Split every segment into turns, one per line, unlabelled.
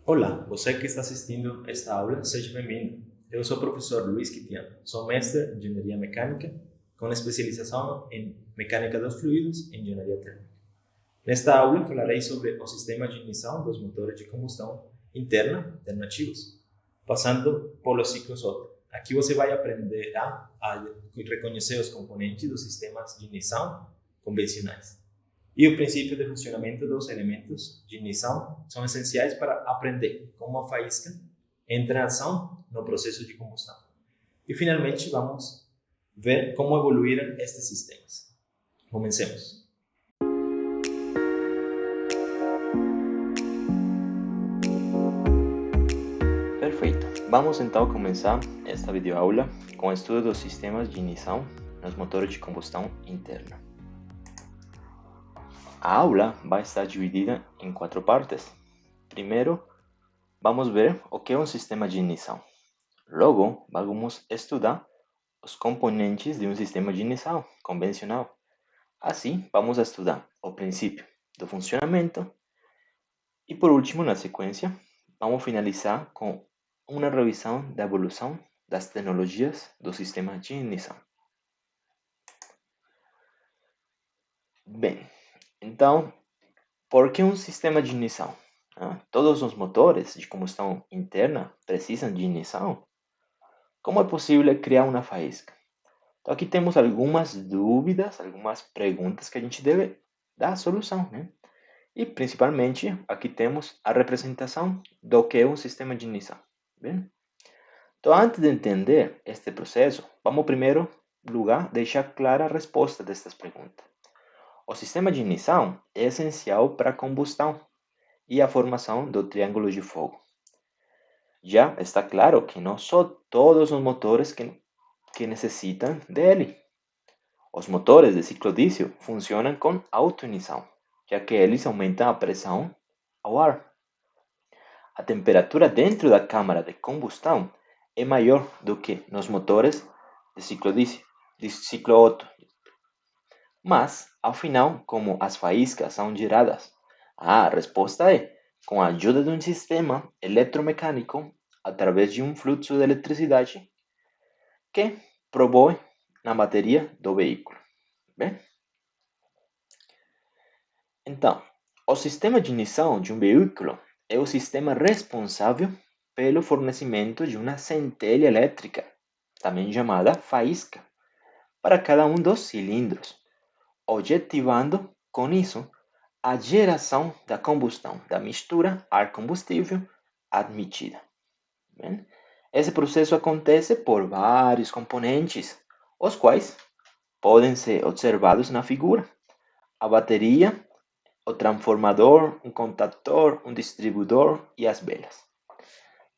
Olá, você que está assistindo esta aula, seja bem-vindo. Eu sou o professor Luiz Quitiano, sou mestre em Engenharia Mecânica, com especialização em Mecânica dos Fluidos e Engenharia Térmica. Nesta aula, falarei sobre o sistema de ignição dos motores de combustão interna alternativos, passando pelos ciclos Otto. Aqui você vai aprender a reconhecer os componentes dos sistemas de ignição convencionais. E o princípio de funcionamento dos elementos de ignição são essenciais para aprender como a faísca entra em ação no processo de combustão. E, finalmente, vamos ver como evoluíram estes sistemas. Comencemos.
Perfeito. Vamos então começar esta videoaula com o estudo dos sistemas de ignição nos motores de combustão interna. A aula vai estar dividida em 4 partes. Primeiro, vamos ver o que é um sistema de ignição. Logo, vamos estudar os componentes de um sistema de ignição convencional. Assim, vamos estudar o princípio do funcionamento e, por último, na sequência, vamos finalizar com uma revisão da evolução das tecnologias do sistema de ignição. Bem, então, por que um sistema de ignição? Todos os motores de combustão interna precisam de ignição. Como é possível criar uma faísca? Então, aqui temos algumas dúvidas, algumas perguntas que a gente deve dar a solução, né? E, principalmente, aqui temos a representação do que é um sistema de ignição. Bem? Então, antes de entender este processo, vamos, em primeiro lugar, deixar clara a resposta destas perguntas. O sistema de ignição é essencial para a combustão e a formação do triângulo de fogo. Já está claro que não são todos os motores que necessitam dele. Os motores de ciclo diesel funcionam com autoignição, já que eles aumentam a pressão ao ar. A temperatura dentro da câmara de combustão é maior do que nos motores de ciclo diesel, de ciclo Otto. Mas, ao final, como as faíscas são geradas, a resposta é com a ajuda de um sistema eletromecânico através de um fluxo de eletricidade que provém na bateria do veículo. Bem? Então, o sistema de ignição de um veículo é o sistema responsável pelo fornecimento de uma centelha elétrica, também chamada faísca, para cada um dos cilindros, objetivando, com isso, a geração da combustão da mistura ar-combustível admitida. Bem? Esse processo acontece por vários componentes, os quais podem ser observados na figura: a bateria, o transformador, um contactor, um distribuidor e as velas.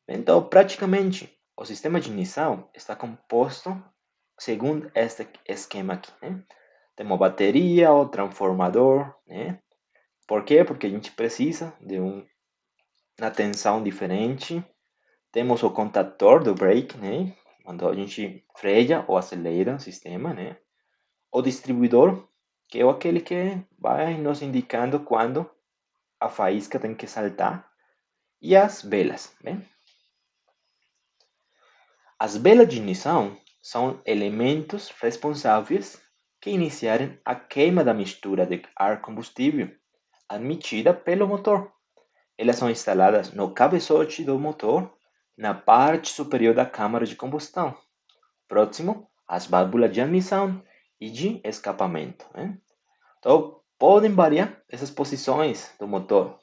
Então, praticamente, o sistema de ignição está composto segundo este esquema aqui, né? Temos a bateria, o transformador, né? Por quê? Porque a gente precisa de uma tensão diferente. Temos o contactor do brake, né? Quando a gente freia ou acelera o sistema, né? O distribuidor, que é aquele que vai nos indicando quando a faísca tem que saltar. E as velas, né? As velas de ignição são elementos responsáveis que iniciarem a queima da mistura de ar combustível admitida pelo motor. Elas são instaladas no cabeçote do motor, na parte superior da câmara de combustão, próximo às válvulas de admissão e de escapamento. Né? Então, podem variar essas posições do motor.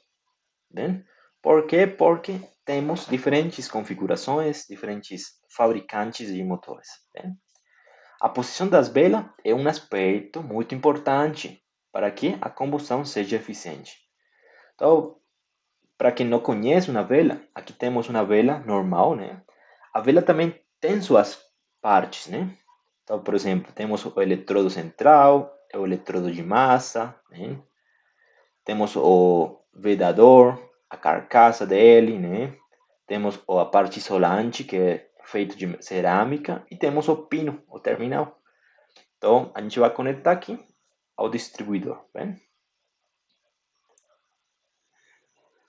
Né? Por quê? Porque temos diferentes configurações, diferentes fabricantes de motores. Né? A posição das velas é um aspecto muito importante para que a combustão seja eficiente. Então, para quem não conhece uma vela, aqui temos uma vela normal, né? A vela também tem suas partes, né? Então, por exemplo, temos o eletrodo central, o eletrodo de massa, né? Temos o vedador, a carcaça dele, né? Temos a parte isolante, que é feito de cerâmica, e temos o pino, o terminal. Então, a gente vai conectar aqui ao distribuidor, bem?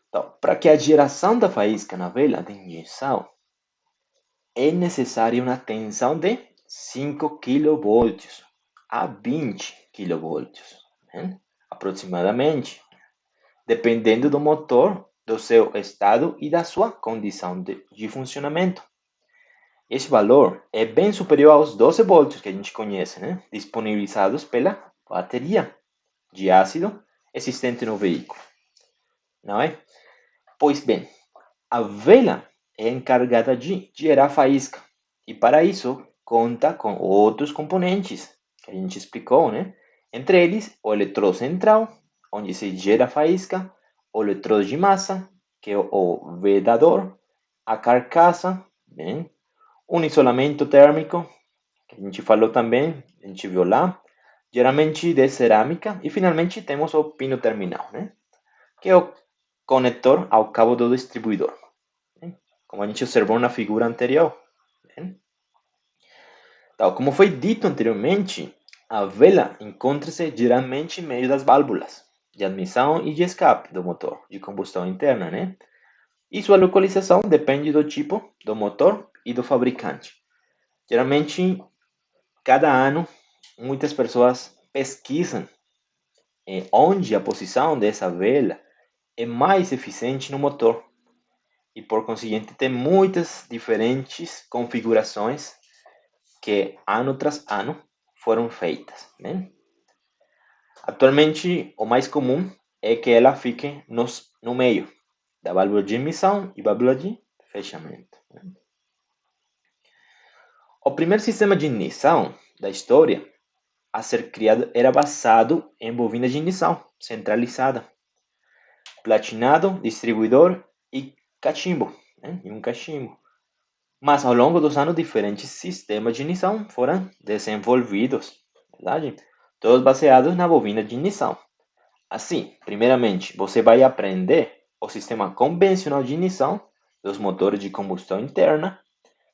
Então, para que a geração da faísca na vela de injeção, é necessária uma tensão de 5 kV a 20 kV, né? Aproximadamente, dependendo do motor, do seu estado e da sua condição de funcionamento. Esse valor é bem superior aos 12 volts que a gente conhece, né? Disponibilizados pela bateria de ácido existente no veículo, não é? Pois bem, a vela é encarregada de gerar faísca e para isso conta com outros componentes que a gente explicou, né? Entre eles, o eletrodo central, onde se gera faísca, o eletrodo de massa, que é o vedador, a carcaça, bem, um isolamento térmico, que a gente falou também, a gente viu lá, geralmente de cerâmica, e finalmente temos o pino terminal, né? Que é o conector ao cabo do distribuidor, né? Como a gente observou na figura anterior. Né? Então, como foi dito anteriormente, a vela encontra-se geralmente em meio das válvulas de admissão e de escape do motor de combustão interna, né? E sua localização depende do tipo do motor e do fabricante. Geralmente, cada ano, muitas pessoas pesquisam onde a posição dessa vela é mais eficiente no motor e, por conseguinte, tem muitas diferentes configurações que, ano tras ano, foram feitas, né? Atualmente, o mais comum é que ela fique no meio da válvula de emissão e válvula de fechamento. Né? O primeiro sistema de ignição da história a ser criado era basado em bobina de ignição centralizada, platinado, distribuidor e cachimbo, né? E um cachimbo. Mas ao longo dos anos, diferentes sistemas de ignição foram desenvolvidos, verdade? Todos baseados na bobina de ignição. Assim, primeiramente, você vai aprender o sistema convencional de ignição dos motores de combustão interna,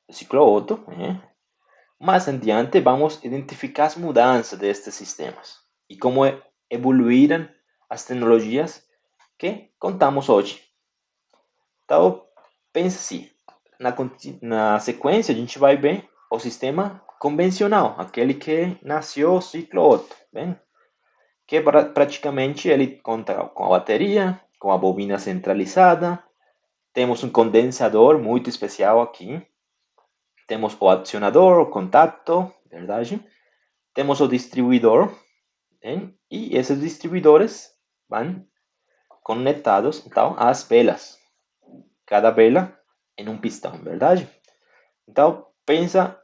do ciclo Otto, né? Mais adiante, vamos identificar as mudanças destes sistemas e como evoluíram as tecnologias que contamos hoje. Então, pense assim, na sequência a gente vai ver o sistema convencional, aquele que nasceu o ciclo Otto, bem? Que praticamente ele conta com a bateria, com a bobina centralizada, temos um condensador muito especial aqui, temos o acionador, o contato, verdade? Temos o distribuidor, hein? E esses distribuidores vão conectados então às velas, cada vela em um pistão, verdade? Então, pensa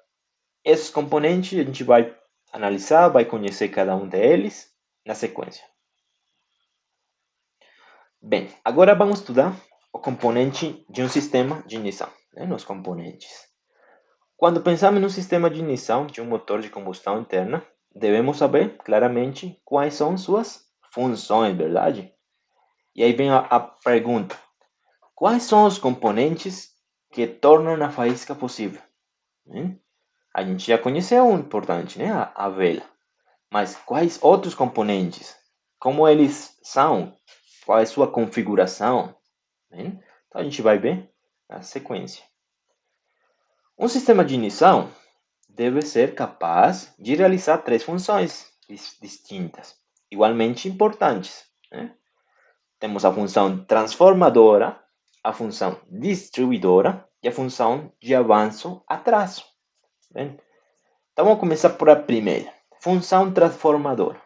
esses componentes, a gente vai analisar, vai conhecer cada um deles na sequência. Bem, agora vamos estudar o componente de um sistema de ignição, né? Nos componentes. Quando pensamos no sistema de ignição de um motor de combustão interna, devemos saber claramente quais são suas funções, verdade? E aí vem a pergunta: quais são os componentes que tornam a faísca possível? A gente já conheceu um importante, né? A vela. Mas quais outros componentes? Como eles são? Qual é a sua configuração? Então a gente vai ver na sequência. Um sistema de ignição deve ser capaz de realizar três funções distintas, igualmente importantes. Né? Temos a função transformadora, a função distribuidora e a função de avanço-atraso. Então vamos começar por a primeira, função transformadora.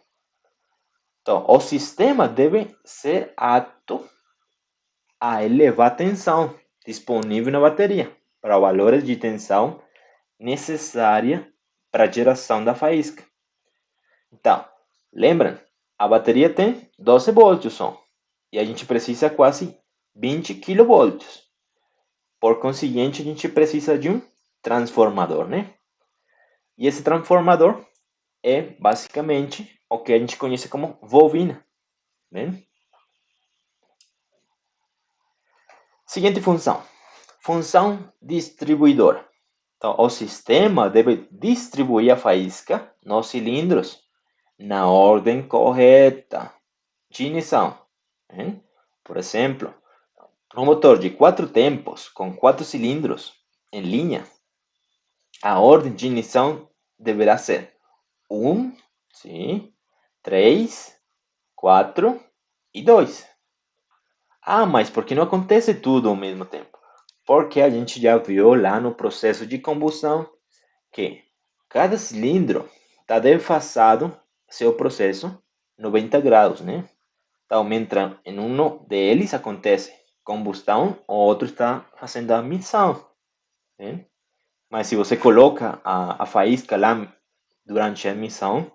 Então, o sistema deve ser apto a elevar a tensão disponível na bateria para valores de tensão necessária para a geração da faísca. Então, lembram? A bateria tem 12 volts só e a gente precisa quase 20 kV. Por conseguinte, a gente precisa de um transformador, né? E esse transformador é basicamente o que a gente conhece como bobina, né? Seguinte função, função distribuidora. Então, o sistema deve distribuir a faísca nos cilindros na ordem correta de ignição. Por exemplo, No motor de 4 tempos, com 4 cilindros em linha, a ordem de ignição deverá ser 1, sim, 3, 4 e 2. Ah, mas por que não acontece tudo ao mesmo tempo? Porque a gente já viu lá no processo de combustão que cada cilindro está defasado seu processo 90 graus, né? Então, entra em um deles acontece combustão, o outro está fazendo a missão, né? Mas se você coloca a faísca lá durante a missão,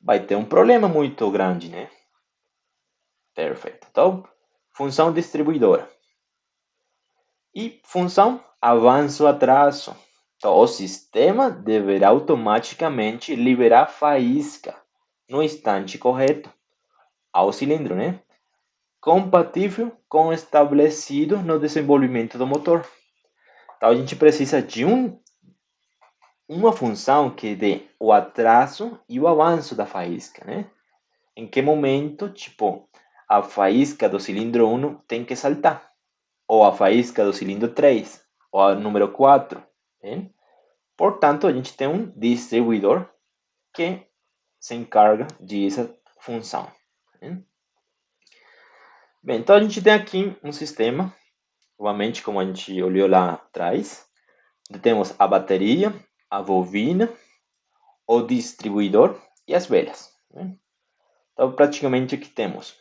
vai ter um problema muito grande, né? Perfeito. Então, função distribuidora. E função avanço-atraso. Então, o sistema deverá automaticamente liberar faísca no instante correto ao cilindro, né? Compatível com o estabelecido no desenvolvimento do motor. Então, a gente precisa de uma função que dê o atraso e o avanço da faísca, né? Em que momento, tipo, a faísca do cilindro 1 tem que saltar, ou a faísca do cilindro 3, ou a número 4, né? Portanto, a gente tem um distribuidor que se encarga dessa função, né? Bem, então a gente tem aqui um sistema, novamente como a gente olhou lá atrás, temos a bateria, a bobina, o distribuidor e as velas, né? Então, praticamente aqui temos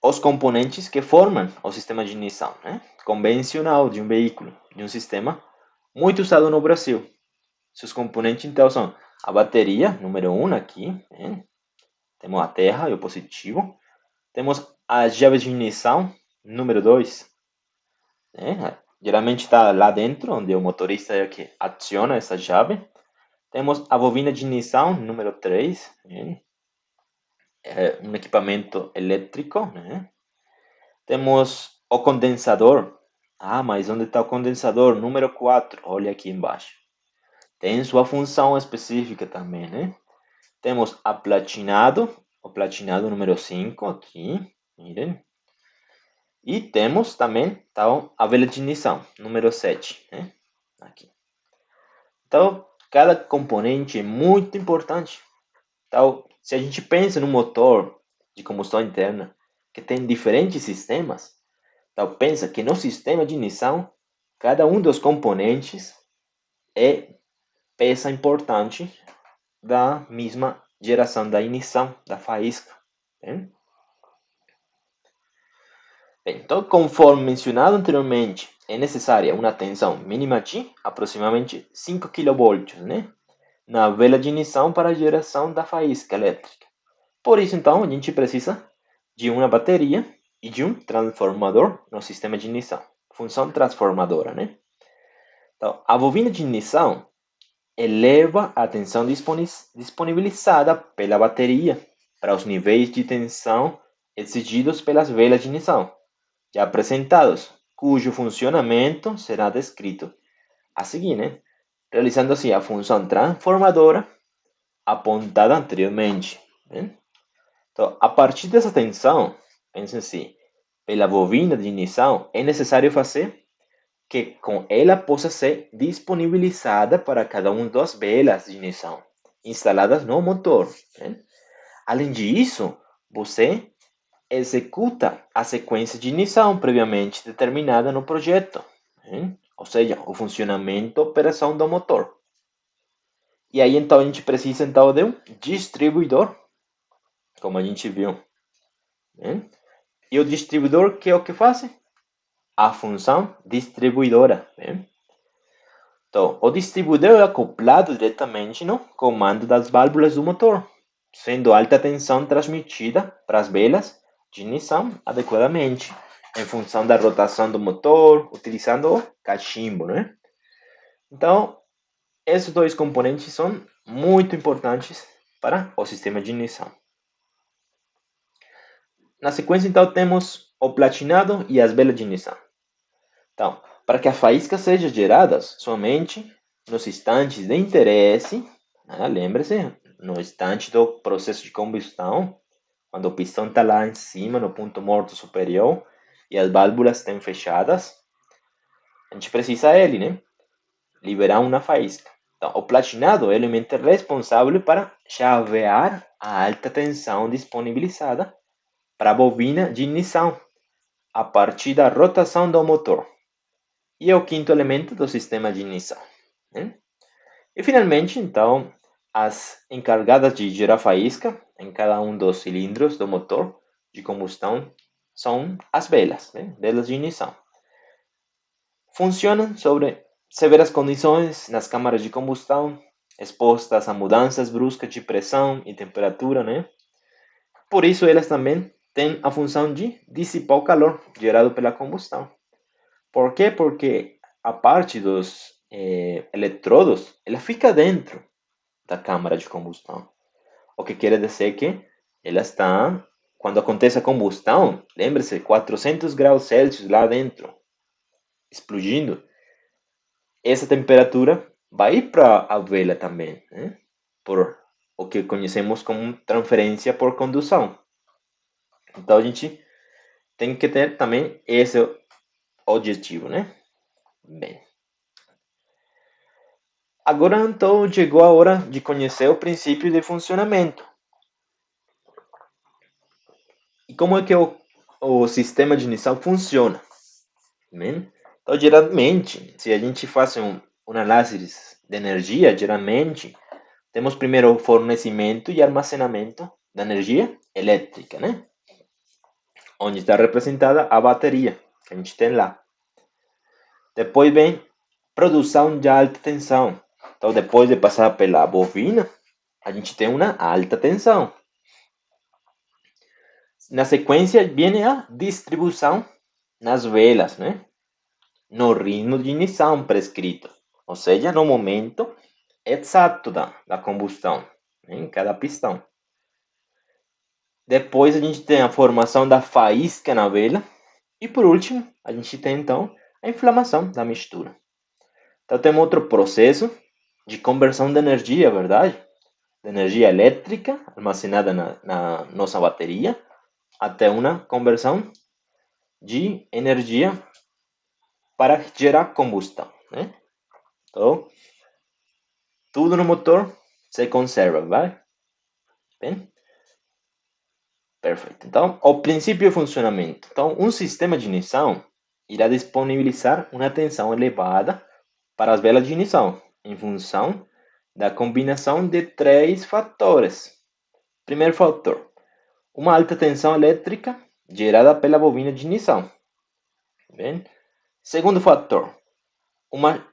os componentes que formam o sistema de ignição, né? Convencional de um veículo, de um sistema muito usado no Brasil. Seus componentes, então, são a bateria, número 1 aqui, né? Temos a terra e o positivo. Temos as chaves de ignição, número 2, né? Geralmente está lá dentro, onde o motorista é que aciona essa chave. Temos a bobina de ignição, número 3, né? É um equipamento elétrico, né? Temos o condensador. Ah, mas onde está o condensador? Número 4, olha aqui embaixo. Tem sua função específica também, né? Temos a platinado, o platinado número 5 aqui, miren. E temos também, então, a vela de ignição, número 7, né? Aqui. Então, cada componente é muito importante. Então, se a gente pensa no motor de combustão interna, que tem diferentes sistemas, então pensa que no sistema de ignição, cada um dos componentes é peça importante da mesma geração da ignição, da faísca. Bem? Bem, então, conforme mencionado anteriormente, é necessária uma tensão mínima de aproximadamente 5 kV, né? Na vela de ignição para a geração da faísca elétrica. Por isso, então, a gente precisa de uma bateria e de um transformador no sistema de ignição. Função transformadora, né? Então, a bobina de ignição eleva a tensão disponibilizada pela bateria para os níveis de tensão exigidos pelas velas de ignição, já apresentados, cujo funcionamento será descrito a seguir, né? Realizando assim a função transformadora apontada anteriormente, né? Então, a partir dessa tensão, pense assim, pela bobina de ignição, é necessário fazer que com ela possa ser disponibilizada para cada uma das velas de ignição instaladas no motor, né? Além disso, você executa a sequência de ignição previamente determinada no projeto, né? Ou seja, o funcionamento e operação do motor. E aí então a gente precisa então de um distribuidor, como a gente viu, né? E o distribuidor, que é o que faz? A função distribuidora, né? Então, o distribuidor é acoplado diretamente no comando das válvulas do motor, sendo alta tensão transmitida para as velas de ignição adequadamente, em função da rotação do motor, utilizando o cachimbo, né? Então, esses dois componentes são muito importantes para o sistema de ignição. Na sequência, então, temos o platinado e as velas de ignição. Então, para que a faísca seja gerada somente nos instantes de interesse, né? Lembre-se, no instante do processo de combustão, quando o pistão está lá em cima, no ponto morto superior, e as válvulas estão fechadas, a gente precisa ele, né? Liberar uma faísca. Então, o platinado é o elemento responsável para chavear a alta tensão disponibilizada para a bobina de ignição a partir da rotação do motor. E é o quinto elemento do sistema de ignição, né? E finalmente, então, as encarregadas de gerar faísca em cada um dos cilindros do motor de combustão são as velas, né? Velas de ignição. Funcionam sobre severas condições nas câmaras de combustão, expostas a mudanças bruscas de pressão e temperatura, né? Por isso, elas também têm a função de dissipar o calor gerado pela combustão. Por quê? Porque a parte dos eletrodos, ela fica dentro da câmara de combustão. O que quer dizer que ela está, quando acontece a combustão, lembre-se, 400 graus Celsius lá dentro, explodindo, essa temperatura vai para a vela também, né? Por o que conhecemos como transferência por condução. Então a gente tem que ter também esse objetivo, né? Bem. Agora então chegou a hora de conhecer o princípio de funcionamento. E como é que o sistema de ignição funciona? Bem? Então, geralmente, se a gente faz um análise de energia, geralmente, temos primeiro o fornecimento e armazenamento da energia elétrica, né? Onde está representada a bateria que a gente tem lá. Depois vem produção de alta tensão. Então, depois de passar pela bobina, a gente tem uma alta tensão. Na sequência, vem a distribuição nas velas, né? No ritmo de ignição prescrito, ou seja, no momento exato da combustão, né? Em cada pistão. Depois a gente tem a formação da faísca na vela. E por último, a gente tem então a inflamação da mistura. Então temos outro processo de conversão de energia, verdade? De energia elétrica armazenada na nossa bateria até uma conversão de energia para gerar combustão, né? Então, tudo no motor se conserva, vai? Bem? Perfeito. Então, o princípio de funcionamento. Então, um sistema de ignição irá disponibilizar uma tensão elevada para as velas de ignição, em função da combinação de três fatores. Primeiro fator, uma alta tensão elétrica gerada pela bobina de ignição. Bem? Segundo fator,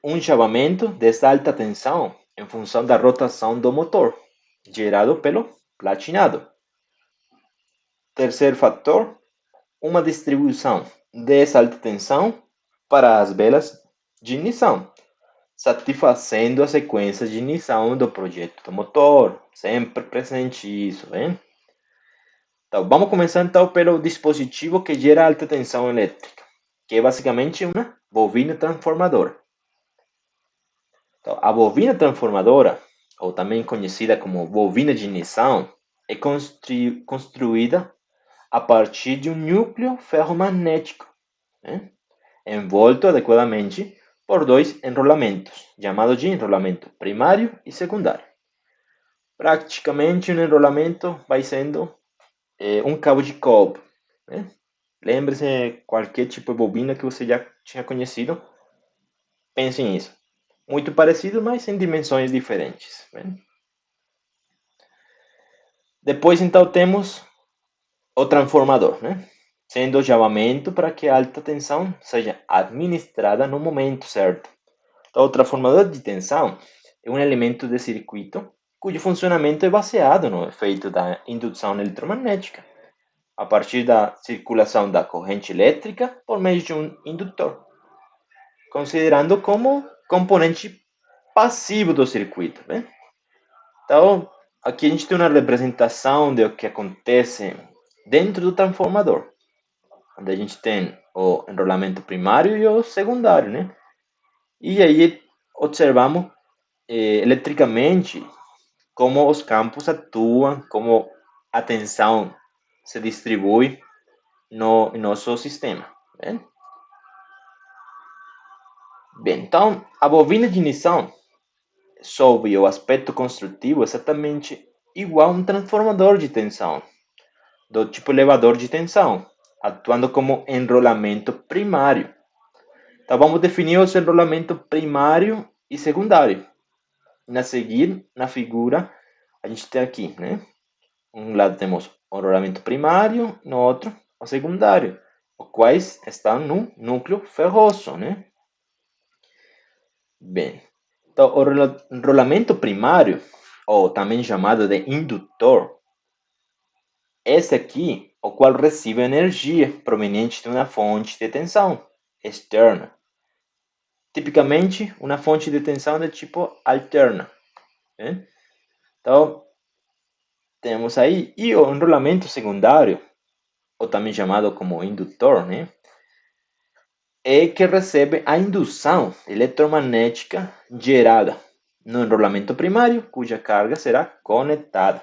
um chaveamento dessa alta tensão em função da rotação do motor, gerado pelo platinado. Terceiro fator, uma distribuição dessa alta tensão para as velas de ignição, satisfazendo a sequência de ignição do projeto do motor. Sempre presente isso, hein? Então, vamos começar então pelo dispositivo que gera alta tensão elétrica, que é basicamente uma bobina transformadora. Então, a bobina transformadora, ou também conhecida como bobina de ignição, é construída a partir de um núcleo ferromagnético, né? Envolto adequadamente por dois enrolamentos, chamados de enrolamento primário e secundário. Praticamente um enrolamento vai sendo um cabo de cobre, né? Lembre-se, qualquer tipo de bobina que você já tinha conhecido, pense nisso. Muito parecido, mas em dimensões diferentes, né? Depois, então, temos o transformador, né? Sendo o chaveamento para que a alta tensão seja administrada no momento certo. Então, o transformador de tensão é um elemento de circuito cujo funcionamento é baseado no efeito da indução eletromagnética, a partir da circulação da corrente elétrica por meio de um indutor, considerando como componente passivo do circuito, né? Então, aqui a gente tem uma representação do que acontece dentro do transformador, onde a gente tem o enrolamento primário e o secundário, né? E aí observamos eletricamente como os campos atuam, como a tensão se distribui no nosso sistema. Bem? Bem, então, a bobina de ignição, sob o aspecto construtivo, é exatamente igual a um transformador de tensão, do tipo elevador de tensão, atuando como enrolamento primário. Então, vamos definir os enrolamento primário e secundário. A seguir, na figura, a gente tem aqui, né? Um lado temos o enrolamento primário, no outro, o secundário, os quais estão no núcleo ferroso, né? Bem, então, o enrolamento primário, ou também chamado de indutor, esse aqui, o qual recebe energia proveniente de uma fonte de tensão externa. Tipicamente, uma fonte de tensão de tipo alterna. Né? Então, temos aí, e o enrolamento secundário, ou também chamado como indutor, né? É que recebe a indução eletromagnética gerada no enrolamento primário, cuja carga será conectada.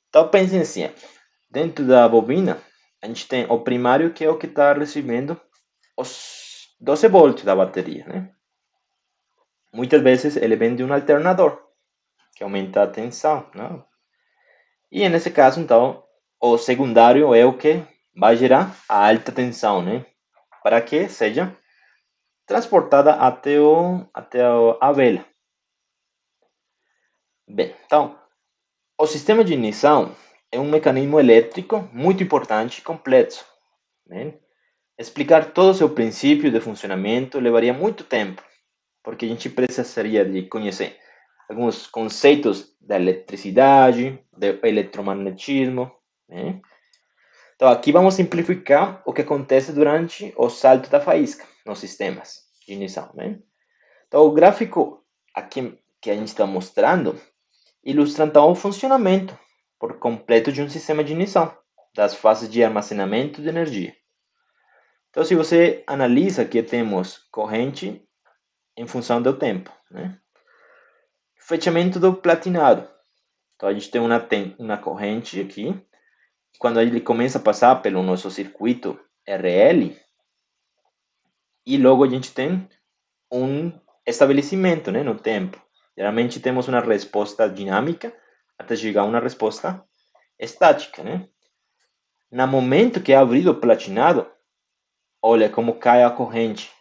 Então, pensem assim, dentro da bobina, a gente tem o primário, que é o que está recebendo os 12 volts da bateria, né? Muitas vezes ele vem de um alternador, que aumenta a tensão, né? E nesse caso, então, o secundário é o que vai gerar a alta tensão, né? Para que seja transportada até a vela. Bem, então, o sistema de ignição é um mecanismo elétrico muito importante e complexo. Né? Explicar todo o seu princípio de funcionamento levaria muito tempo, porque a gente precisaria de conhecer alguns conceitos da eletricidade, do eletromagnetismo. Né? Então, aqui vamos simplificar o que acontece durante o salto da faísca nos sistemas de ignição. Né? Então, o gráfico aqui que a gente está mostrando ilustra então o funcionamento por completo de um sistema de ignição, das fases de armazenamento de energia. Então, se você analisa, aqui temos corrente em função do tempo, né? Fechamento do platinado. Então, a gente tem uma corrente aqui. Quando ele começa a passar pelo nosso circuito RL, e logo a gente tem um estabelecimento, né, no tempo. Geralmente temos uma resposta dinâmica até chegar a uma resposta estática, né? No momento que é abrido o platinado, olha como cai a corrente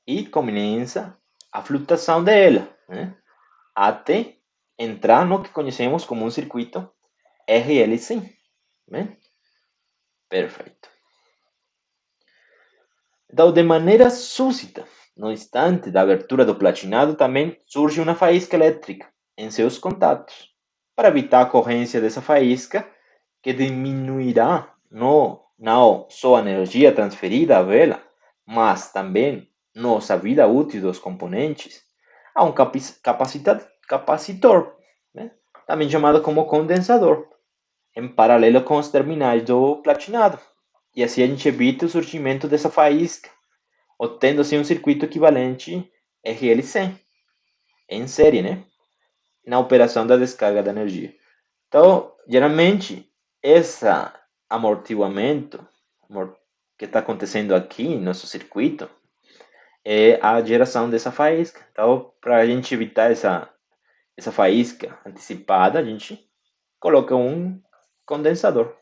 e começa a flutuação dela, né? Até entrar no que conhecemos como um circuito RLC, né? Perfeito. Então, de maneira súbita, no instante da abertura do platinado, também surge uma faísca elétrica em seus contatos, para evitar a ocorrência dessa faísca, que diminuirá não só a energia transferida à vela, mas também nossa vida útil dos componentes, a um capacitor, né? Também chamado como condensador, em paralelo com os terminais do platinado. E assim a gente evita o surgimento dessa faísca, obtendo assim um circuito equivalente RLC, em série, né? Na operação da descarga da energia. Então, geralmente, esse amortiguamento que está acontecendo aqui no nosso circuito é a geração dessa faísca. Então, para a gente evitar essa faísca antecipada, a gente coloca um condensador.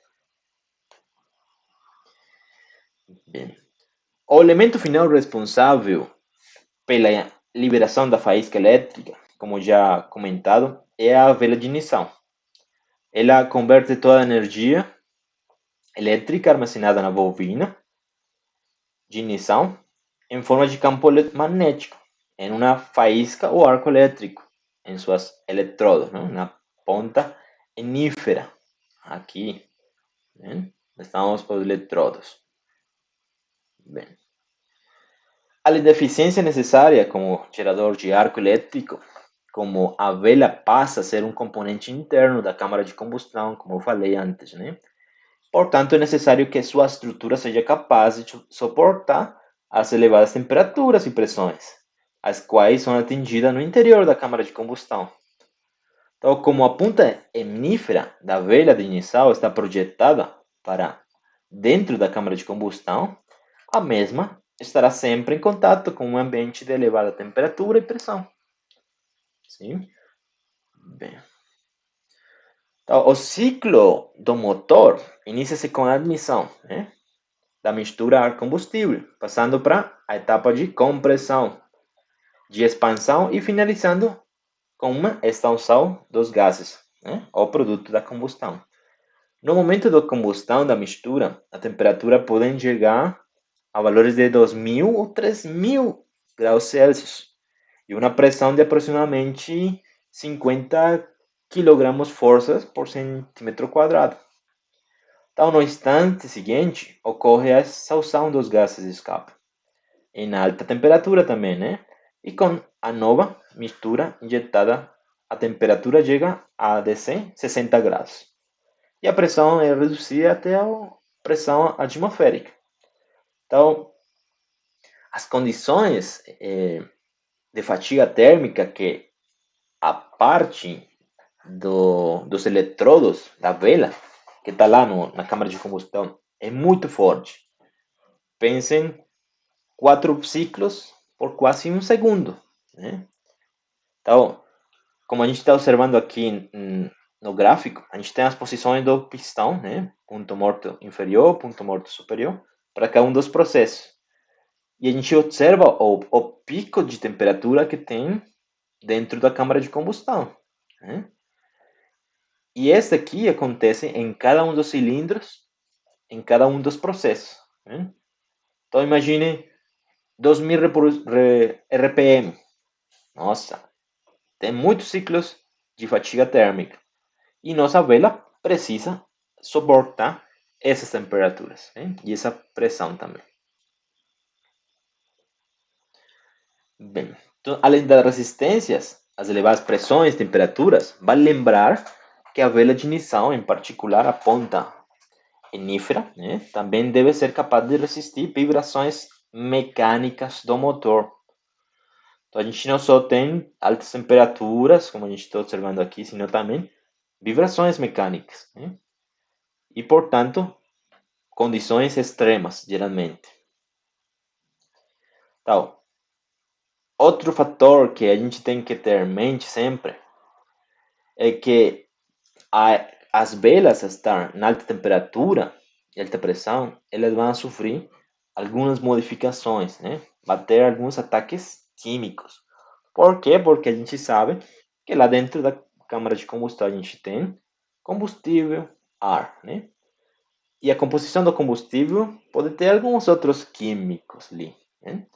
Bem. O elemento final responsável pela liberação da faísca elétrica, como já comentado, é a vela de ignição. Ela converte toda a energia elétrica armazenada na bobina de ignição em forma de campo magnético, em uma faísca ou arco elétrico, em seus eletrodos, né? Na ponta enífera, aqui, né? Estamos os eletrodos. Bem. A deficiência necessária como gerador de arco elétrico, como a vela passa a ser um componente interno da câmara de combustão, como eu falei antes, né? Portanto, é necessário que sua estrutura seja capaz de suportar as elevadas temperaturas e pressões, as quais são atingidas no interior da câmara de combustão. Então, como a ponta emnífera da vela de ignição está projetada para dentro da câmara de combustão, a mesma estará sempre em contato com um ambiente de elevada temperatura e pressão. Sim? Bem. Então, o ciclo do motor inicia-se com a admissão, né, da mistura ar-combustível, passando para a etapa de compressão, de expansão e finalizando com uma expansão dos gases, né, o produto da combustão. No momento da combustão da mistura, a temperatura pode chegar a valores de 2.000 ou 3.000 graus Celsius e uma pressão de aproximadamente 50 quilogramos forças por centímetro quadrado. Então, no instante seguinte, ocorre a exaustão dos gases de escape, em alta temperatura também, né? E com a nova mistura injetada, a temperatura chega a 60 graus. E a pressão é reduzida até a pressão atmosférica. Então, as condições de fatiga térmica que a parte dos eletrodos da vela, que está lá na câmara de combustão, é muito forte. Pensem 4 ciclos por quase um segundo, né? Então, como a gente está observando aqui no gráfico, a gente tem as posições do pistão, né? Ponto morto inferior, ponto morto superior, para cada um dos processos. E a gente observa o pico de temperatura que tem dentro da câmara de combustão, né? E esse aqui acontece em cada um dos cilindros, em cada um dos processos, né? Então imagine 2.000 RPM. Nossa, tem muitos ciclos de fatiga térmica. E nossa vela precisa suportar essas temperaturas, né? E essa pressão também. Bem, então, além das resistências, as elevadas pressões, temperaturas, vale lembrar que a vela de ignição, em particular a ponta enífera, né, também deve ser capaz de resistir vibrações mecânicas do motor. Então a gente não só tem altas temperaturas, como a gente está observando aqui, sino também vibrações mecânicas, né? E, portanto, condições extremas, geralmente. Então, outro fator que a gente tem que ter em mente sempre é que as velas estar em alta temperatura e alta pressão, elas vão sofrer algumas modificações, né? Vai ter alguns ataques químicos. Por quê? Porque a gente sabe que lá dentro da câmara de combustão a gente tem combustível, ar, né? E a composição do combustível pode ter alguns outros químicos ali, né?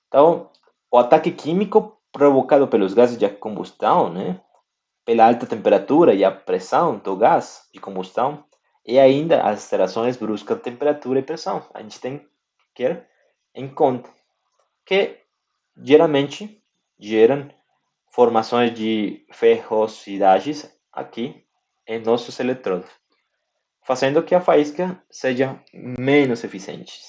Então, o ataque químico provocado pelos gases de combustão, né, pela alta temperatura e a pressão do gás de combustão, e ainda as alterações bruscas de temperatura e pressão. A gente tem que ter em conta que geralmente geram formações de ferrosidades aqui em nossos eletrodos, fazendo que a faísca seja menos eficiente.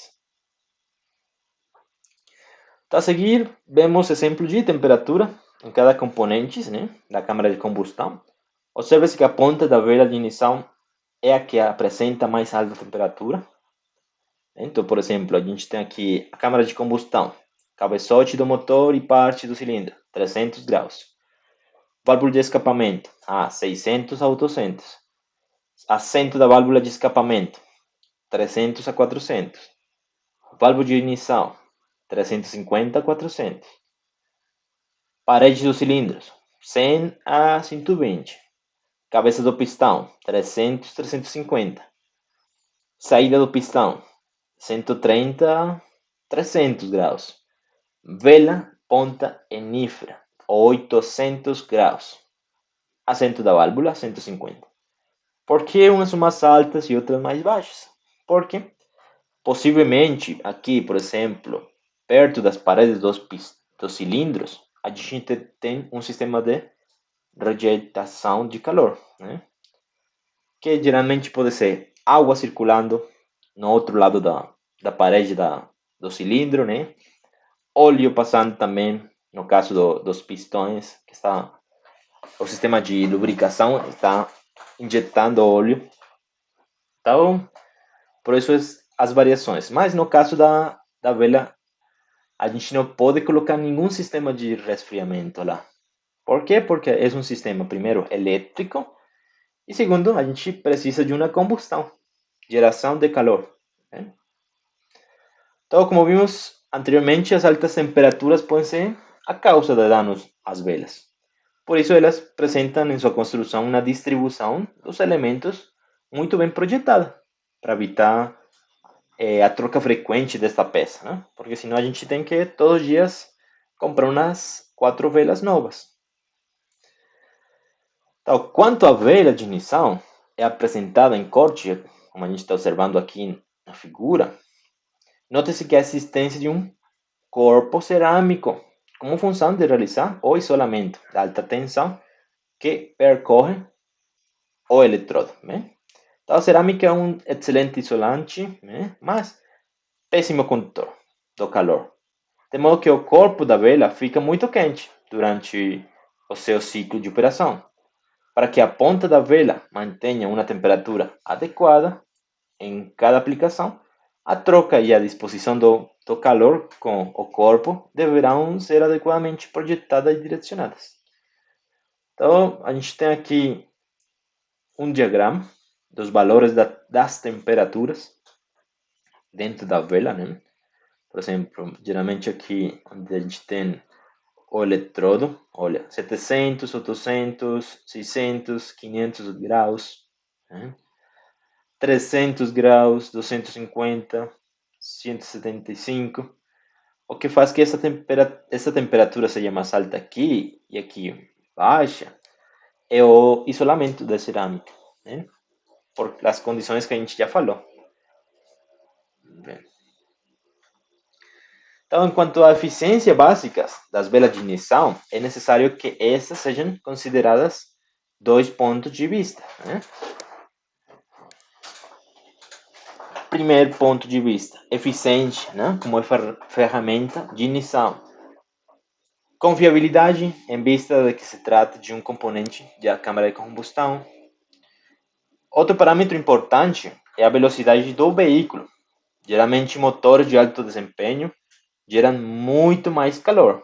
A seguir, vemos exemplo de temperatura em cada componente, né, da câmara de combustão. Observe-se que a ponta da vela de ignição é a que apresenta mais alta temperatura. Então, por exemplo, a gente tem aqui a câmara de combustão, cabeçote do motor e parte do cilindro, 300 graus. Válvula de escapamento, 600 a 800. Assento da válvula de escapamento, 300 a 400. Válvula de ignição, 350 a 400. Parede dos cilindros, 100 a 120. Cabeça do pistão, 300 a 350. Saída do pistão, 130 a 300 graus. Vela ponta enífera, 800 graus. Assento da válvula, 150. Por que umas são mais altas e outras mais baixas? Porque possivelmente aqui, por exemplo, perto das paredes dos cilindros, a gente tem um sistema de rejeitação de calor, né? Que geralmente pode ser água circulando no outro lado da parede do cilindro, né? Óleo passando também, no caso dos pistões, que está o sistema de lubricação está injetando óleo. Então, por isso as variações. Mas no caso da vela, a gente não pode colocar nenhum sistema de resfriamento lá. Por quê? Porque é um sistema, primeiro, elétrico, e segundo, a gente precisa de uma combustão, geração de calor. Né? Então, como vimos anteriormente, as altas temperaturas podem ser a causa de danos às velas. Por isso, elas apresentam em sua construção uma distribuição dos elementos muito bem projetada, para evitar a troca frequente desta peça, né? Porque senão a gente tem que todos os dias comprar umas 4 velas novas. Então, quanto à vela de ignição, é apresentada em corte, como a gente está observando aqui na figura. Note-se que a existência de um corpo cerâmico, como função de realizar o isolamento de alta tensão que percorre o eletrodo. Né? Então, a cerâmica é um excelente isolante, né? Mas péssimo condutor do calor. De modo que o corpo da vela fica muito quente durante o seu ciclo de operação. Para que a ponta da vela mantenha uma temperatura adequada em cada aplicação, a troca e a disposição do calor com o corpo deverão ser adequadamente projetadas e direcionadas. Então, a gente tem aqui um diagrama dos valores das temperaturas dentro da vela, né? Por exemplo, geralmente aqui onde a gente tem o eletrodo, olha, 700, 800, 600, 500 graus, né? 300 graus, 250, 175, o que faz que essa temperatura seja mais alta aqui e aqui baixa, é o isolamento da cerâmica, né? Por as condições que a gente já falou. Bem. Então, quanto à eficiência básica das velas de ignição, é necessário que essas sejam consideradas 2 pontos de vista. Né? Primeiro ponto de vista, eficiência, né? Como ferramenta de ignição. Confiabilidade, em vista de que se trata de um componente da câmara de combustão. Outro parâmetro importante é a velocidade do veículo. Geralmente, motores de alto desempenho geram muito mais calor,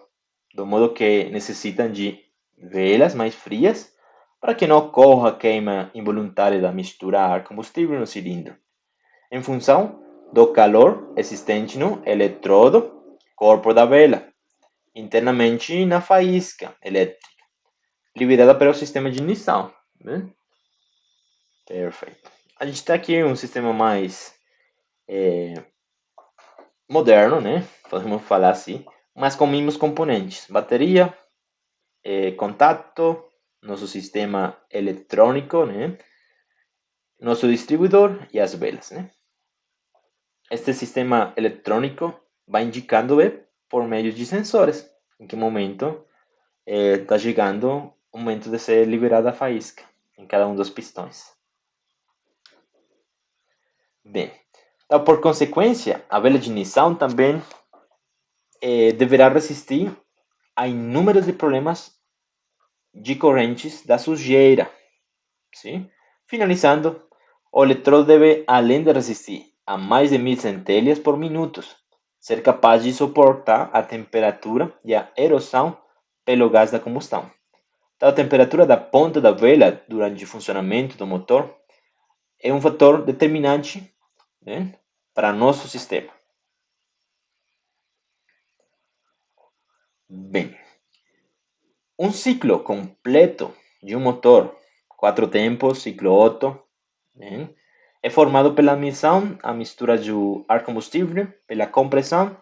do modo que necessitam de velas mais frias para que não ocorra queima involuntária da mistura ar-combustível no cilindro, em função do calor existente no eletrodo, corpo da vela, internamente na faísca elétrica, liberada pelo sistema de ignição. Né? Perfeito. A gente está aqui em um sistema mais moderno, né? Podemos falar assim, mas com mínimos componentes: bateria, contato, nosso sistema eletrônico, né? Nosso distribuidor e as velas, né? Este sistema eletrônico vai indicando por meio de sensores em que momento está chegando o momento de ser liberada a faísca em cada um dos pistões. Bem, então, por consequência, a vela de ignição também deverá resistir a inúmeros de problemas de correntes da sujeira. Sim? Finalizando, o eletrodo deve, além de resistir a mais de 1000 centelhas por minuto, ser capaz de suportar a temperatura e a erosão pelo gás da combustão. Então, a temperatura da ponta da vela durante o funcionamento do motor é um fator determinante, né, para nosso sistema. Bem, um ciclo completo de um motor, 4 tempos, ciclo Otto, né, é formado pela admissão, a mistura do ar combustível, pela compressão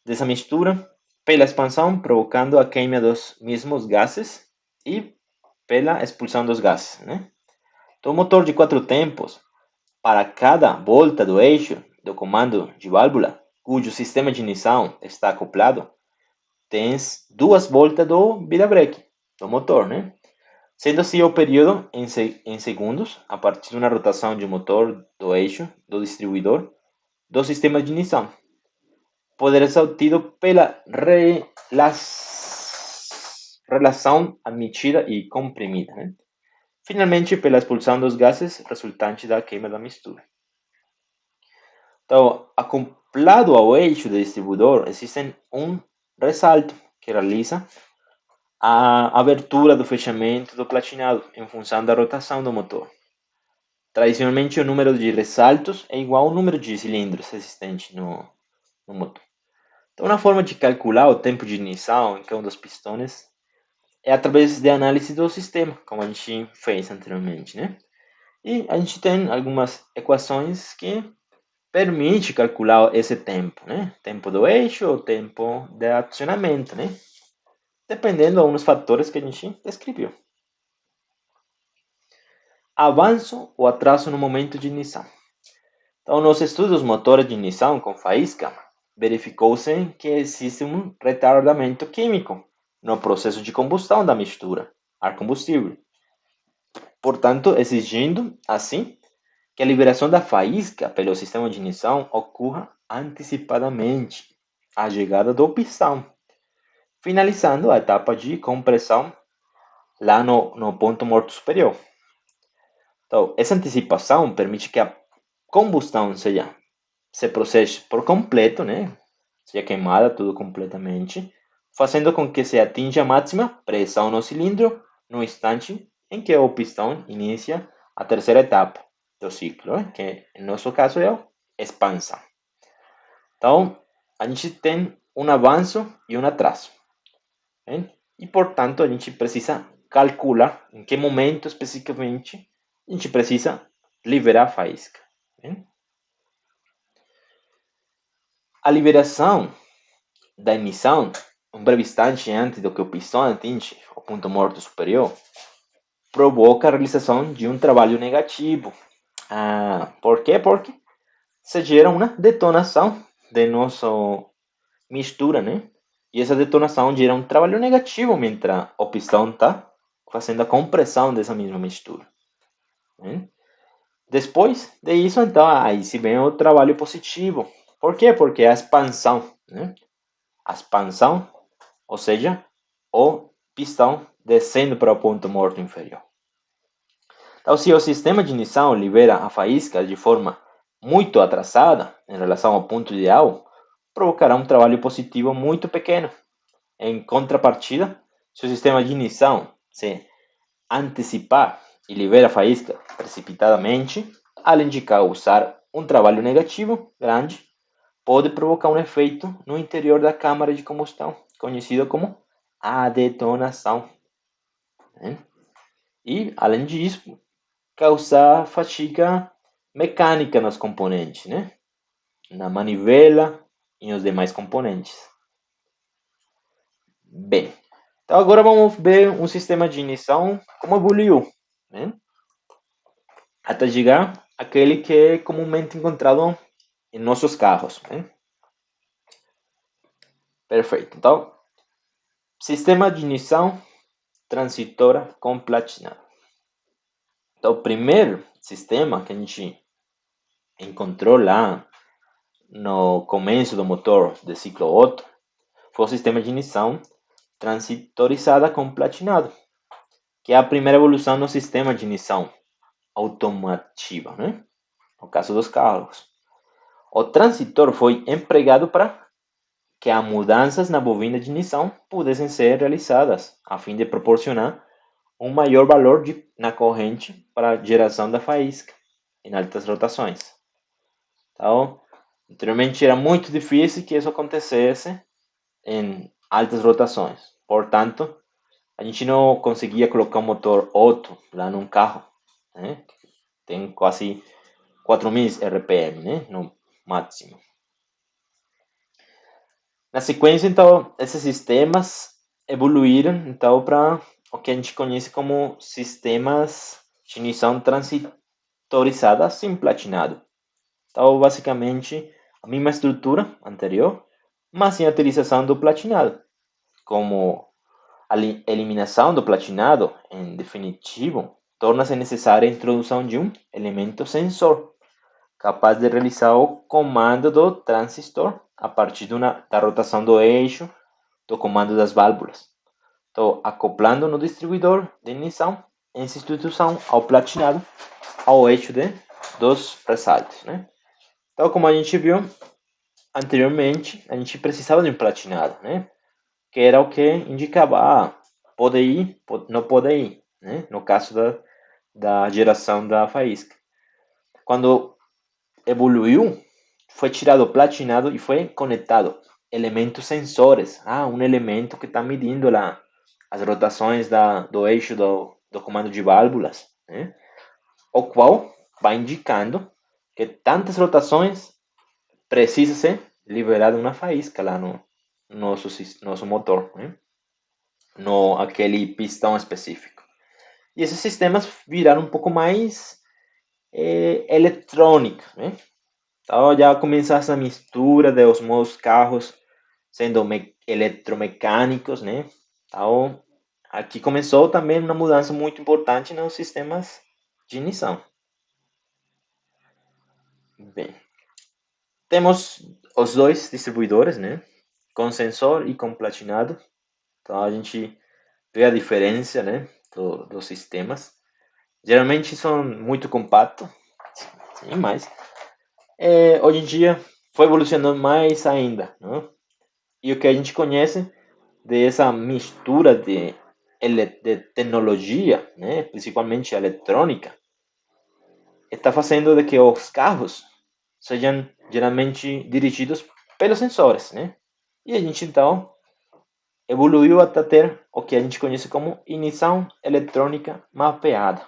dessa mistura, pela expansão, provocando a queima dos mesmos gases e pela expulsão dos gases. Né? Então, o motor de 4 tempos, para cada volta do eixo do comando de válvula, cujo sistema de ignição está acoplado, tens 2 voltas do virabreque do motor, né? Sendo assim o período em segundos, a partir de uma rotação de motor do eixo do distribuidor do sistema de ignição. Poderá ser obtido pela relação admitida e comprimida, né? Finalmente, pela expulsão dos gases resultantes da queima da mistura. Então, acoplado ao eixo do distribuidor, existe um ressalto que realiza a abertura do fechamento do platinado em função da rotação do motor. Tradicionalmente, o número de ressaltos é igual ao número de cilindros existentes no motor. Então, uma forma de calcular o tempo de ignição em cada um dos pistões é através de análise do sistema, como a gente fez anteriormente, né? E a gente tem algumas equações que permitem calcular esse tempo, né? Tempo do eixo ou tempo de acionamento, né? Dependendo de alguns fatores que a gente descreveu. Avanço ou atraso no momento de ignição. Então, nos estudos dos motores de ignição com faísca, verificou-se que existe um retardamento químico no processo de combustão da mistura ar-combustível. Portanto, exigindo, assim, que a liberação da faísca pelo sistema de ignição ocorra antecipadamente à chegada do pistão, finalizando a etapa de compressão lá no ponto morto superior. Então, essa antecipação permite que a combustão se processe por completo, né? Seja queimada tudo completamente, fazendo com que se atinja a máxima pressão no cilindro no instante em que o pistão inicia a terceira etapa do ciclo, né? Que no nosso caso é a expansão. Então, a gente tem um avanço e um atraso, né? E, portanto, a gente precisa calcular em que momento especificamente a gente precisa liberar a faísca, né? A liberação da emissão, um breve instante antes do que o pistão atinge o ponto morto superior, provoca a realização de um trabalho negativo. Por quê? Porque se gera uma detonação de nossa mistura, né? E essa detonação gera um trabalho negativo mientras o pistão está fazendo a compressão dessa mesma mistura, né? Depois disso, então, aí se vem o trabalho positivo. Por quê? Porque é a expansão, né? A expansão, ou seja, o pistão descendo para o ponto morto inferior. Então, se o sistema de ignição libera a faísca de forma muito atrasada em relação ao ponto ideal, provocará um trabalho positivo muito pequeno. Em contrapartida, se o sistema de ignição se antecipar e libera a faísca precipitadamente, além de causar um trabalho negativo grande, pode provocar um efeito no interior da câmara de combustão, conhecido como a detonação, né? E, além disso, causar fadiga mecânica nos componentes, né? Na manivela e nos demais componentes. Bem, então agora vamos ver um sistema de ignição como evoluiu, né? Até chegar àquele que é comumente encontrado em nossos carros, né? Perfeito. Então, sistema de ignição transitora com platinado. Então, o primeiro sistema que a gente encontrou lá no começo do motor de ciclo Otto foi o sistema de ignição transitorizada com platinado, que é a primeira evolução no sistema de ignição automativa, né? No caso dos carros. O transitor foi empregado para que as mudanças na bobina de ignição pudessem ser realizadas, a fim de proporcionar um maior valor na corrente para a geração da faísca em altas rotações. Então, anteriormente era muito difícil que isso acontecesse em altas rotações. Portanto, a gente não conseguia colocar um motor Otto lá num carro, né? Tem quase 4.000 RPM, né? No máximo. Na sequência, então, esses sistemas evoluíram então para o que a gente conhece como sistemas de ignição transitorizada sem platinado. Então, basicamente, a mesma estrutura anterior, mas sem a utilização do platinado. Como a eliminação do platinado, em definitivo, torna-se necessária a introdução de um elemento sensor, capaz de realizar o comando do transistor a partir da rotação do eixo do comando das válvulas. Estou acoplando no distribuidor de ignição em substituição ao platinado, ao eixo dos ressaltos, né? Então, como a gente viu anteriormente, a gente precisava de um platinado, né? Que era o que indicava, pode ir, não pode ir, né? No caso da geração da faísca. Quando evoluiu, foi tirado o platinado e foi conectado elementos sensores. Um elemento que está medindo lá as rotações do eixo do comando de válvulas, né? O qual vai indicando que tantas rotações precisa ser liberada uma faísca lá no nosso motor, né? No aquele pistão específico. E esses sistemas viraram um pouco mais eletrônicos, né? Então já começa essa mistura dos meus carros sendo eletromecânicos, né? Então aqui começou também uma mudança muito importante nos sistemas de ignição. Bem, temos os dois distribuidores, né? Com sensor e com platinado. Então a gente vê a diferença, né? Dos sistemas. Geralmente são muito compactos, sim, mas hoje em dia foi evolucionando mais ainda, né? E o que a gente conhece dessa mistura de tecnologia, né? Principalmente a eletrônica, está fazendo de que os carros sejam geralmente dirigidos pelos sensores, né? E a gente então evoluiu até ter o que a gente conhece como ignição eletrônica mapeada.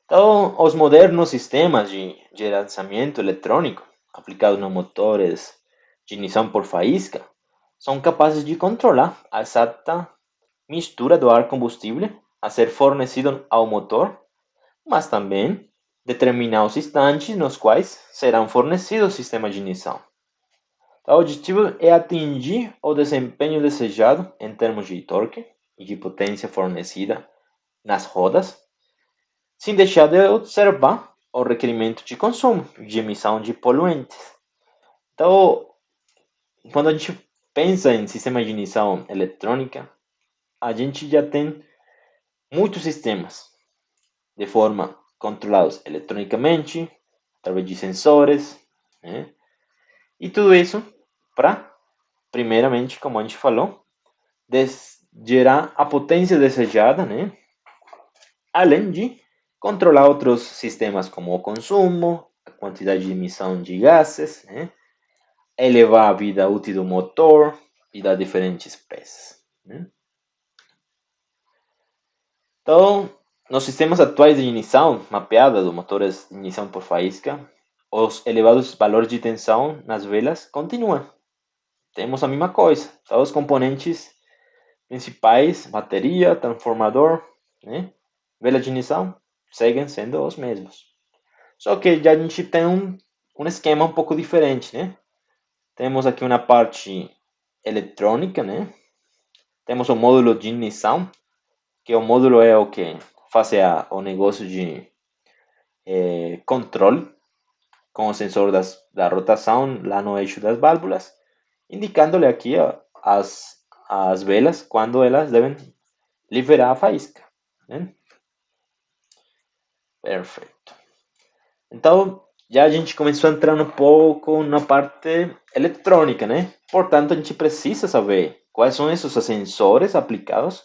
Então, os modernos sistemas de gerenciamento eletrônico aplicados nos motores de ignição por faísca são capazes de controlar a exata mistura do ar combustível a ser fornecido ao motor, mas também determinar os instantes nos quais serão fornecidos o sistema de ignição. Então, o objetivo é atingir o desempenho desejado em termos de torque e de potência fornecida nas rodas, sem deixar de observar o requerimento de consumo e de emissão de poluentes. Então, quando a gente pensa em sistema de ignição eletrônica, a gente já tem muitos sistemas de forma controlados eletronicamente, através de sensores, né? E tudo isso para, primeiramente, como a gente falou, gerar a potência desejada, né? Além de controlar outros sistemas como o consumo, a quantidade de emissão de gases, né? Elevar a vida útil do motor e das diferentes peças, né? Então, nos sistemas atuais de ignição mapeada dos motores de ignição por faísca, os elevados valores de tensão nas velas continuam. Temos a mesma coisa. Todos os componentes principais, bateria, transformador, né? Vela de ignição, seguem sendo os mesmos. Só que já a gente tem um esquema um pouco diferente, né? Temos aqui uma parte eletrônica, né? Temos o módulo de ignição, que o módulo é o que faz o negócio de controle com o sensor da rotação lá no eixo das válvulas, indicando-lhe aqui as velas quando elas devem liberar a faísca, né? Perfeito. Então, já a gente começou a entrar um pouco na parte eletrônica, né? Portanto, a gente precisa saber quais são esses sensores aplicados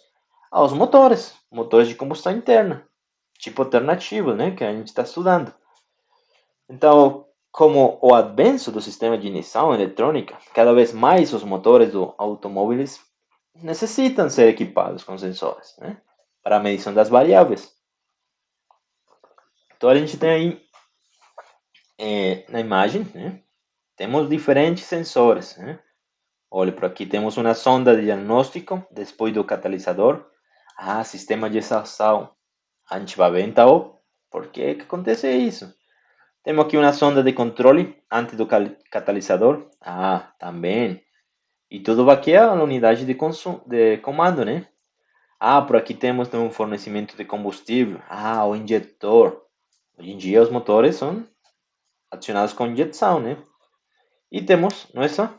aos motores de combustão interna, tipo alternativo, né? Que a gente está estudando. Então, como o avanço do sistema de ignição eletrônica, cada vez mais os motores dos automóveis necessitam ser equipados com sensores, né? Para a medição das variáveis. Então, a gente tem aí na imagem, né? Temos diferentes sensores, né? Olha, por aqui temos uma sonda de diagnóstico depois do catalisador. Sistema de exaustão. A gente vai ver então por que acontece isso. Temos aqui uma sonda de controle antes do catalisador. Também. E tudo vai aqui a unidade de comando, né? Por aqui temos um fornecimento de combustível. O injetor. Hoje em dia os motores são acionados com injeção, né? E temos nossa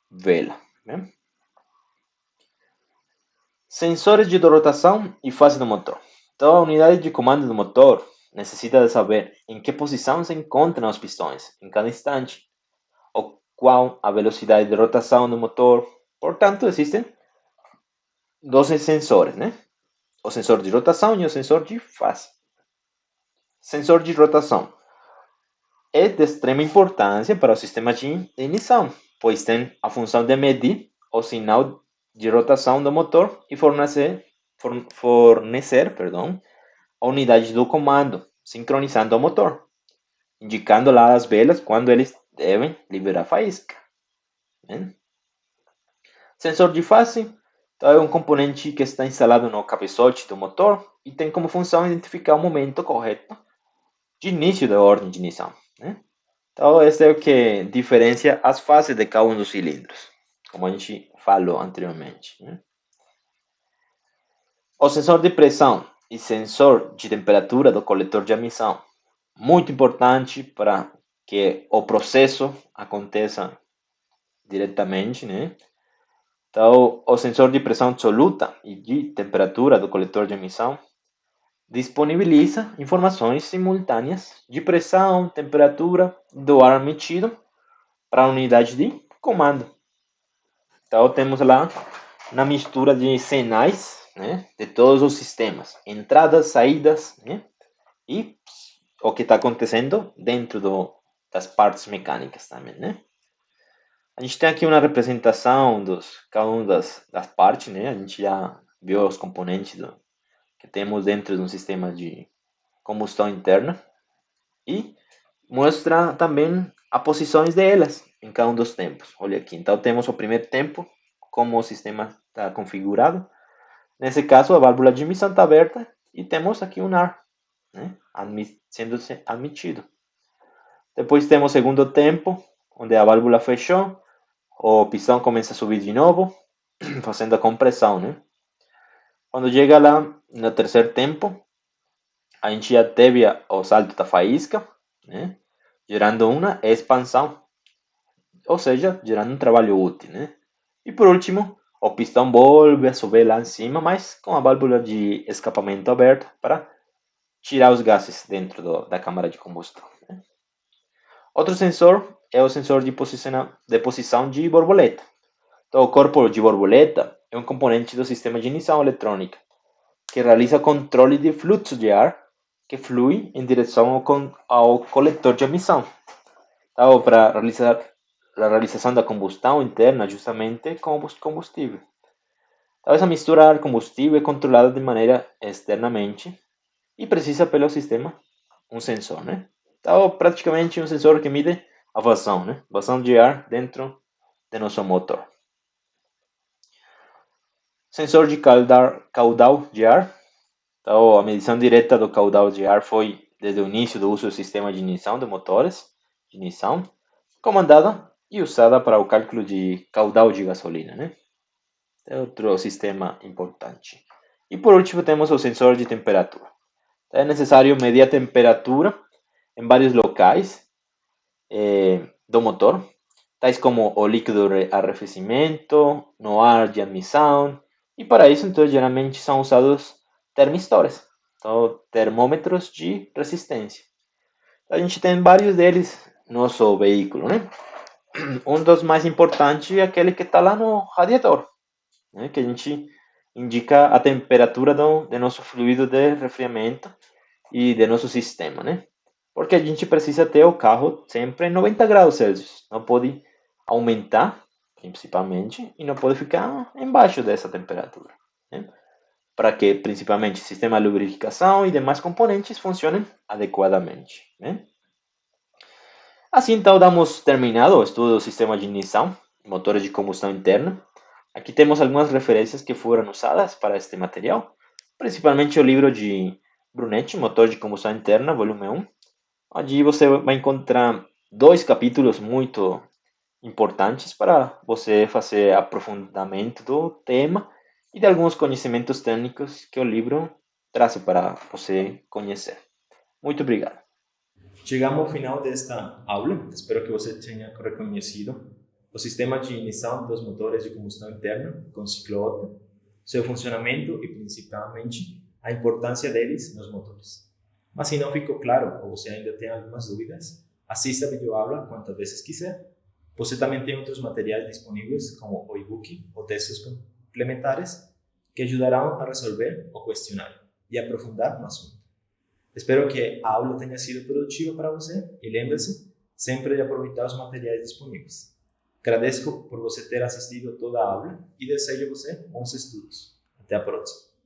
vela, né? Sensores de rotação e fase do motor. Então, a unidade de comando do motor necessita de saber em que posição se encontram os pistões em cada instante, ou qual a velocidade de rotação do motor. Portanto, existem dois sensores, né? O sensor de rotação e o sensor de fase. Sensor de rotação é de extrema importância para o sistema de ignição, pois tem a função de medir o sinal de rotação do motor e fornecer a unidade do comando, sincronizando o motor, indicando lá as velas quando eles devem liberar faísca. Né? Sensor de fase é um componente que está instalado no cabeçote do motor e tem como função identificar o momento correto de início da ordem de ignição. Né? Então, esse é o que diferencia as fases de cada um dos cilindros, como a gente falou anteriormente. Né? O sensor de pressão e sensor de temperatura do coletor de emissão, muito importante para que o processo aconteça diretamente, né? Então, o sensor de pressão absoluta e de temperatura do coletor de emissão disponibiliza informações simultâneas de pressão, temperatura do ar emitido para a unidade de comando. Então, temos lá na mistura de sinais, né, de todos os sistemas, entradas, saídas, né, e o que está acontecendo dentro das partes mecânicas também, né? A gente tem aqui uma representação dos cada uma das partes, né? A gente já viu os componentes que temos dentro de um sistema de combustão interna e mostra também as posições delas em cada um dos tempos. Olha aqui, então temos o primeiro tempo, como o sistema está configurado. Nesse caso, a válvula de emissão está aberta e temos aqui um ar, né, sendo admitido. Depois temos o segundo tempo, onde a válvula fechou, o pistão começa a subir de novo, fazendo a compressão, né? Quando chega lá no terceiro tempo, a gente já teve o salto da faísca, né, gerando uma expansão, ou seja, gerando um trabalho útil, né? E por último, o pistão volve a subir lá em cima, mas com a válvula de escapamento aberta para tirar os gases dentro da câmara de combustão. Né? Outro sensor é o sensor de posição de borboleta. Então, o corpo de borboleta é um componente do sistema de ignição eletrônica que realiza controle de fluxo de ar que flui em direção ao coletor de emissão. Então, para realizar a realização da combustão interna justamente com combustível. Então, essa mistura ar-combustível é controlada de maneira externamente e precisa pelo sistema um sensor, né? Então, praticamente um sensor que mide a vazão, né? Vazão de ar dentro de nosso motor. Sensor de caudal de ar. Então, a medição direta do caudal de ar foi desde o início do uso do sistema de ignição de motores de ignição, comandada e usada para o cálculo de caudal de gasolina, né? É outro sistema importante. E por último temos o sensor de temperatura. É necessário medir a temperatura em vários locais do motor, tais como o líquido de arrefecimento, no ar de admissão, e para isso, então, geralmente são usados termistores, então, termômetros de resistência. A gente tem vários deles no nosso veículo, né? Um dos mais importantes é aquele que está lá no radiador, né? Que a gente indica a temperatura do nosso fluido de resfriamento e do nosso sistema, né? Porque a gente precisa ter o carro sempre em 90 graus Celsius. Não pode aumentar, principalmente, e não pode ficar embaixo dessa temperatura, né? Para que, principalmente, o sistema de lubrificação e demais componentes funcionem adequadamente, né? Assim, então, damos terminado o estudo do sistema de ignição e motores de combustão interna. Aqui temos algumas referências que foram usadas para este material, principalmente o livro de Brunetti, Motor de Combustão Interna, volume 1. Allí você vai encontrar dois capítulos muito importantes para você fazer aprofundamento do tema e de alguns conhecimentos técnicos que o livro traz para você conhecer. Muito obrigado.
Chegamos ao final desta aula. Espero que você tenha reconhecido o sistema de ignição dos motores de combustão interna com ciclo Otto. seu funcionamento e, principalmente, a importância deles nos motores. Mas se não ficou claro ou você ainda tem algumas dúvidas, assista a videoaula quantas vezes quiser. Você também tem outros materiais disponíveis, como o e-book ou textos complementares, que ajudarão a resolver o questionário e aprofundar no assunto. Espero que a aula tenha sido produtiva para você e lembre-se sempre de aproveitar os materiais disponíveis. Agradeço por você ter assistido toda a aula e desejo a você bons estudos. Até a próxima.